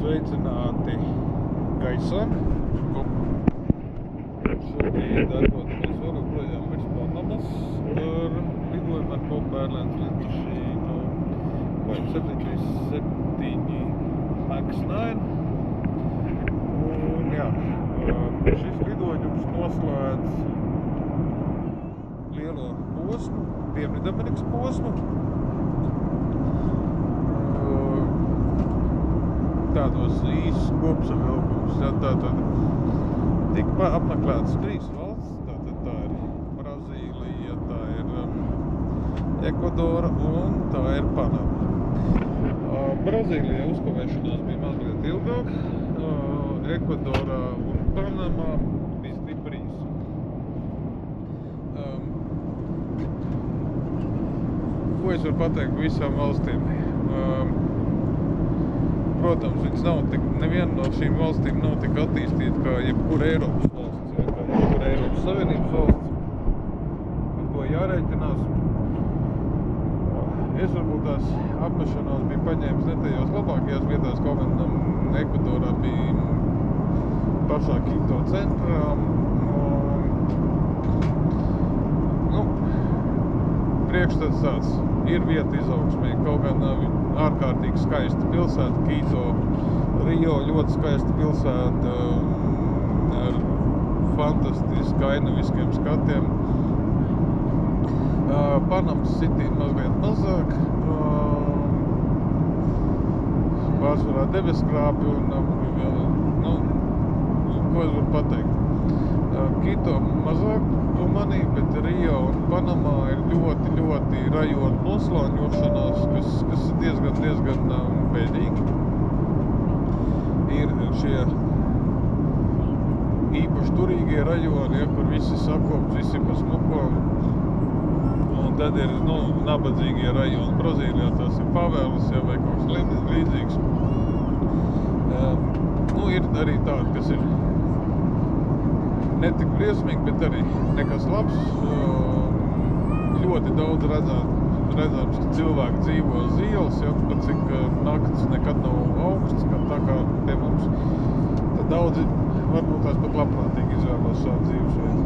Sveicināti gaisā. Šobrīd atrodamies vēl joprojām virs Panamas ar lidojumu ar Copa Airlines lidmašīnu Boeing 737 MAX 9. Un jā, šis lidojums noslēdz lielo posmu, Dienvidamerikas posmu. Tādos īsts kopsavilkums, tātad tika apmeklētas 3 valsts, tātad tā ir Brazīlija, tā ir Ekvadora un tā ir Panama. Brazīlijā uzkavēšanās bija mazliet ilgāk, Ekvadorā un Panamā bija stipri īsi. Ko es varu pateikt visām valstīm? Protams, viņas nav tik, neviena no šīm valstīm nav tik attīstīta kā jebkura Eiropas valsts, kā jebkura Eiropas Savienības valsts, ar ko jārēķinās. Es varbūt tās apmešanās bija paņēmis ne tajās labākajās vietās, kaut gan Ekvadorā bija pašā Quito centrā. Priekšstats tāds, ir vieta izaugsmē, kaut gan ārkārtīgi skaista pilsēta, Quito, Rio ļoti skaista pilsēta ar fantastiski ainaviskiem skatiem. Panamas City mazliet mazāk, pārsvarā debeskrāpi un, ko es varu pateikt. Quito mazāk to manī, bet Rio un Panamā ir ļoti rajonu noslāņošanās, kas ir diezgan bēdīgi. Ir šie īpaši turīgie rajoni, kur visi sakopts, visi pa smukom. Un tad ir, nabadzīgie rajoni. Brazīlijā tās ir favelas, vai kaut kas līdzīgs. Ir arī tādi, kas ir ne tik briesmīgi, bet arī nekas labs. Ļoti daudz redzams, ka cilvēki dzīvo uz ielas, pat cik naktis nekad nav augsts, tā kā pie mums. Tad daudzi varbūt tās pat labprātīgi izvēlās šādu dzīvesveidu.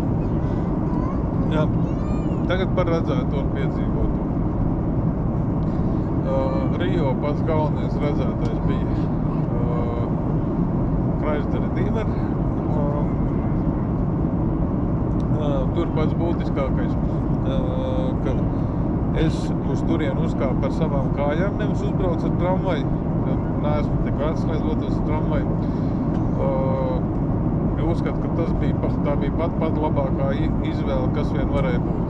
Jā, tagad par redzēto un piedzīvotu. Rio pats galvenais redzētais bija Chrysler Redeemer. Tur pats būtiskākais, ka es uz turienu uzkāpu par savām kājām, nevis uzbraucu ar tramvaju. Neesmu tik vecs, lai dotos ar tramvaju. Uzskatu, ka tā bija pat labākā izvēle, kas vien varēja būt.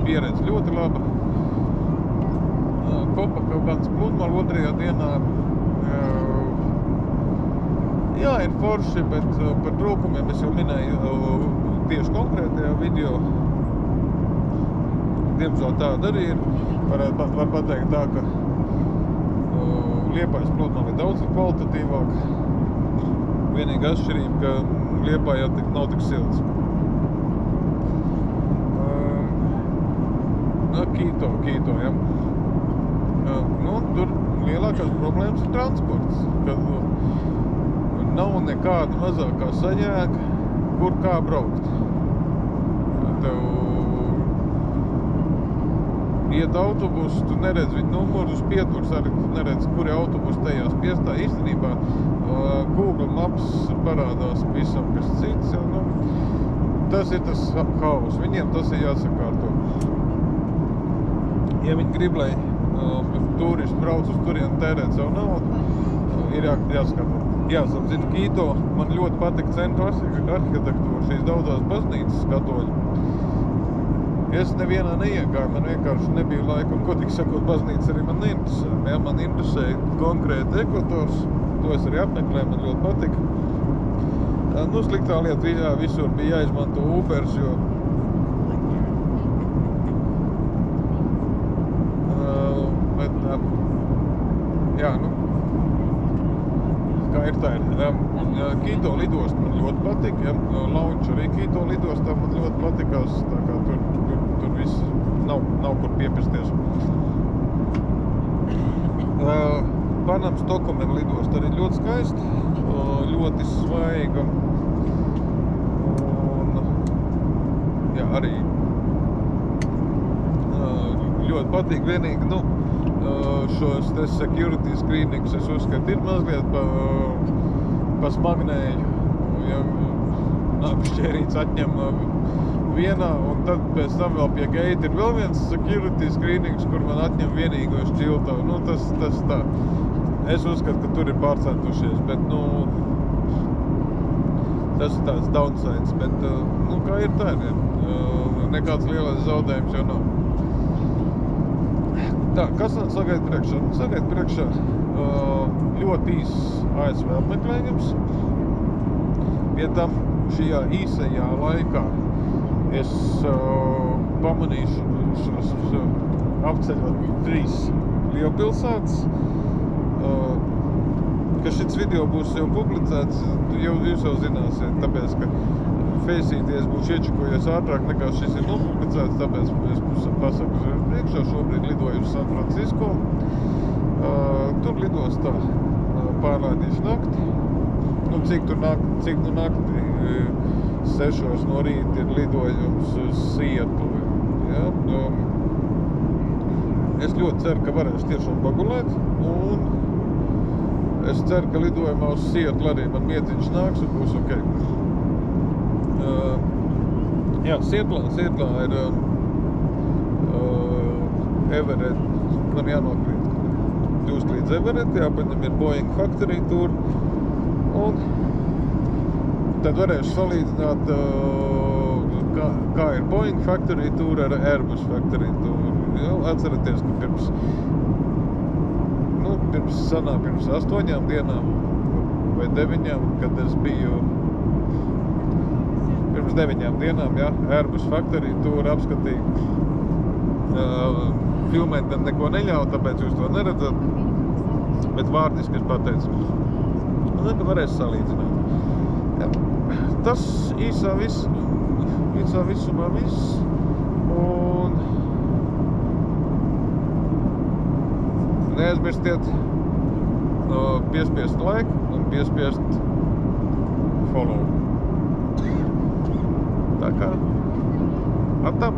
Pieredze ļoti laba. Kopakabans pludmale otrajā dienā. Jā, ir forši, bet par trūkumiem es jau minēju tieši konkrētajā video. Diemžēl tāda arī ir. Var pateikt tā, ka Liepājas pludmale ir daudz kvalitatīvāk. Vienīga atšķirība, ka Liepājā nav tik silts. Quito, ja. Tur lielākās problēmas ir transports. Kad nav nekāda mazākā sajēga, kur kā braukt. Tev iet autobusu, tu neredz viņu numuru uz pieturas, arī tu neredz, kuri autobusi tajās piestāj. Īstenībā Google Maps parādās visam, kas cits. Tas ir tas haus, viņiem tas ir jāsakārto. Ja viņi grib, lai turisti brauc uz turienu tērēt savu naudu, ir jāskatās. Jāsapzina Quito, man ļoti patika centra arhitektūra, šīs daudzās baznīcas katoļu. Es nevienā neiegāju, man vienkārši nebija laika, un godīgi sakot, baznīca arī man neinteresē. Ja, man interesēja konkrēti Ekvadors, to es arī apmeklēju, man ļoti patika. Sliktā lieta visur bija jāizmanto Ubers, jo kā ir tā ir. Quito lidost man ļoti patika, launch arī Quito lidostā man ļoti patikās, tā kā tur viss nav kur piepesties. Panamas Tokumen lidosta arī ļoti skaisti, ļoti svaiga. Un, jā, arī ļoti patīk. Vienīgi, šos te security screenings es uzskatu ir mazliet pa smagnēju. Ja šķērīts atņem vienā, un tad pēc tam vēl pie gate ir vēl viens security screenings, kur man atņem vienīgo šķiltavu. Tas tā. Es uzskatu, ka tur ir pārcentušies, bet, tas ir tāds downsides, bet, kā ir tā, nekāds lielais zaudējums jau nav. Tā, kas man sagaida priekšā? Sagaida priekšā ļoti īss ASV apmeklējums. Pie tam šajā īsajā laikā es pamanīšu apceļot 3 lielpilsētas. Ka šis video būs jau publicēts, jūs jau zināsiet, tāpēc, ka feisīties būšu iečakojies ātrāk nekā šis ir nopublicēts, tāpēc es pasaku priekšā. Šobrīd lidoju uz San Francisco. Tur lidostā pārlaidīšu nakti. Cik nu nakti 6 no rīta ir lidojums uz Seattle. Ja? Es ļoti ceru, ka varēšu tiešām pagulēt, un es ceru, ka lidojumā uz Seattle arī man mietiņš nāks un būs ok. Jā, Seattlā ir Everett, man jānokrīt jūs līdz Everett, jāpaņem ir Boeing Factory Tour, un tad varēšu salīdzināt, kā ir Boeing Factory Tour ar Airbus Factory Tour. Atceraties, ka pirms 8 dienām vai 9, kad es biju pirms 9 dienām, Airbus Factory Tour apskatīju. Filmēt gan neko neļauj, tāpēc jūs to neredzat, bet vārdiski es pateicu. Ka varēs salīdzināt. Jā. Tas īsā visumā viss. Un neaizmirstiet piespiest like un piespiest follow. Tā kā, atā!